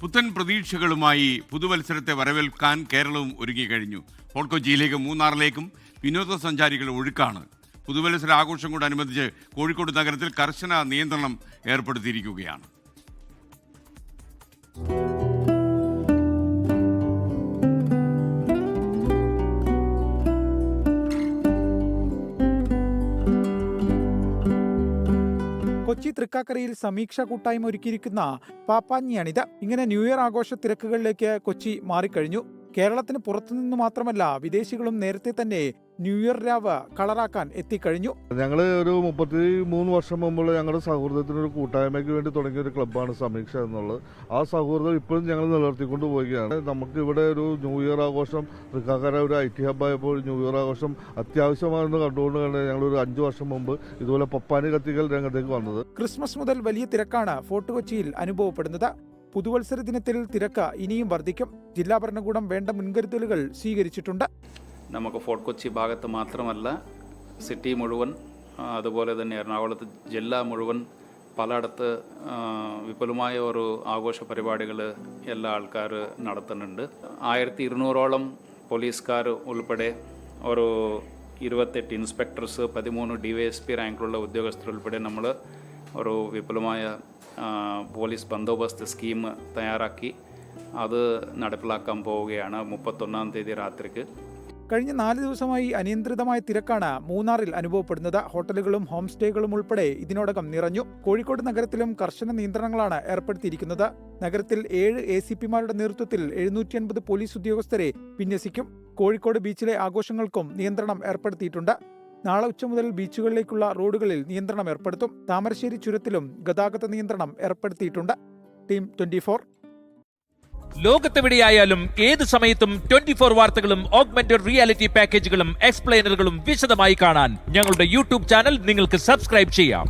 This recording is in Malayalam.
പുത്തൻ പ്രതീക്ഷകളുമായി പുതുവത്സരത്തെ വരവേൽക്കാൻ കേരളവും ഒരുങ്ങിക്കഴിഞ്ഞു. ഫോർട്ട് കൊച്ചിയിലേക്കും മൂന്നാറിലേക്കും വിനോദസഞ്ചാരികളുടെ ഒഴുക്കാണ്. പുതുവത്സര ആഘോഷങ്ങളോടനുബന്ധിച്ച് കോഴിക്കോട് നഗരത്തിൽ കർശന നിയന്ത്രണം ഏർപ്പെടുത്തിയിരിക്കുകയാണ്. കൊച്ചി തൃക്കാക്കരയിൽ സമീക്ഷാ കൂട്ടായ്മ ഒരുക്കിയിരിക്കുന്ന പാപ്പാഞ്ഞിയാണിത്. ഇങ്ങനെ ന്യൂ ഇയർ ആഘോഷ തിരക്കുകളിലേക്ക് കൊച്ചി മാറിക്കഴിഞ്ഞു. കേരളത്തിന് പുറത്തുനിന്ന് മാത്രമല്ല വിദേശികളും നേരത്തെ തന്നെ ന്യൂ ഇയർ രാവ് കളറാക്കാൻ എത്തിക്കഴിഞ്ഞു. ഞങ്ങൾ ഒരു 33 വർഷം മുമ്പുള്ള ഞങ്ങളുടെ സൗഹൃദത്തിനൊരു കൂട്ടായ്മയ്ക്ക് വേണ്ടി തുടങ്ങിയ ഒരു ക്ലബ്ബാണ് സമീക്ഷ എന്നുള്ളത്. ആ സൗഹൃദം ഇപ്പോഴും ഞങ്ങൾ നിലനിർത്തിക്കൊണ്ട് പോവുകയാണ്. നമുക്ക് ഇവിടെ ഒരു ന്യൂ ഇയർ ആഘോഷം, തൃക്കാക്കര ഒരു IT ഹബ്ബായപ്പോൾ ന്യൂ ഇയർ ആഘോഷം അത്യാവശ്യമാണെന്ന് കണ്ടുകൊണ്ടാണ് ഞങ്ങളൊരു 5 വർഷം മുമ്പ് ഇതുപോലെ പപ്പാനി കത്തിക്കൽ രംഗത്തേക്ക് വന്നത്. ക്രിസ്മസ് മുതൽ വലിയ തിരക്കാണ് ഫോർട്ട് കൊച്ചിയിൽ അനുഭവപ്പെടുന്നത്. പുതുവത്സര ദിനത്തിൽ തിരക്ക് ഇനിയും വർദ്ധിക്കും. ജില്ലാ ഭരണകൂടം വേണ്ട മുൻകരുതലുകൾ സ്വീകരിച്ചിട്ടുണ്ട്. നമുക്ക് ഫോർട്ട് കൊച്ചി ഭാഗത്ത് മാത്രമല്ല സിറ്റി മുഴുവൻ, അതുപോലെ തന്നെ എറണാകുളത്ത് ജില്ല മുഴുവൻ പലയിടത്ത് വിപുലമായ ഒരു ആഘോഷ പരിപാടികൾ എല്ലാ ആൾക്കാർ നടത്തുന്നുണ്ട്. 1200ഓളം പോലീസുകാർ ഉൾപ്പെടെ ഒരു 28 ഇൻസ്പെക്ടേഴ്സ്, 13 DYSP റാങ്കിലുള്ള ഉദ്യോഗസ്ഥർ ഉൾപ്പെടെ നമ്മൾ ഒരു വിപുലമായ പോലീസ് ബന്ദോബസ്ത് സ്കീം തയ്യാറാക്കി അത് നടപ്പിലാക്കാൻ പോവുകയാണ് 31-ാം തീയതി രാത്രിക്ക്. കഴിഞ്ഞ 4 ദിവസമായി അനിയന്ത്രിതമായ തിരക്കാണ് മൂന്നാറിൽ അനുഭവപ്പെടുന്നത്. ഹോട്ടലുകളും ഹോം സ്റ്റേകളും ഉൾപ്പെടെ ഇതിനോടകം നിറഞ്ഞു. കോഴിക്കോട് നഗരത്തിലും കർശന നിയന്ത്രണങ്ങളാണ് ഏർപ്പെടുത്തിയിരിക്കുന്നത്. നഗരത്തിൽ 7 ACPമാരുടെ നേതൃത്വത്തിൽ 750 പോലീസ് ഉദ്യോഗസ്ഥരെ വിന്യസിക്കും. കോഴിക്കോട് ബീച്ചിലെ ആഘോഷങ്ങൾക്കും നിയന്ത്രണം ഏർപ്പെടുത്തിയിട്ടുണ്ട്. നാളെ ഉച്ച മുതൽ ബീച്ചുകളിലേക്കുള്ള റോഡുകളിൽ നിയന്ത്രണം ഏർപ്പെടുത്തും. താമരശ്ശേരി ചുരത്തിലും ഗതാഗത നിയന്ത്രണം ഏർപ്പെടുത്തിയിട്ടുണ്ട്. ടീം 24. ലോകത്തെവിടെയായാലും ഏത് സമയത്തും 24 വാർത്തകളും ഓഗ്മെന്റഡ് റിയാലിറ്റി പാക്കേജുകളും എക്സ്പ്ലെയിനറുകളും വിശദമായി കാണാൻ ഞങ്ങളുടെ YouTube ചാനൽ നിങ്ങൾക്ക് സബ്സ്ക്രൈബ് ചെയ്യാം.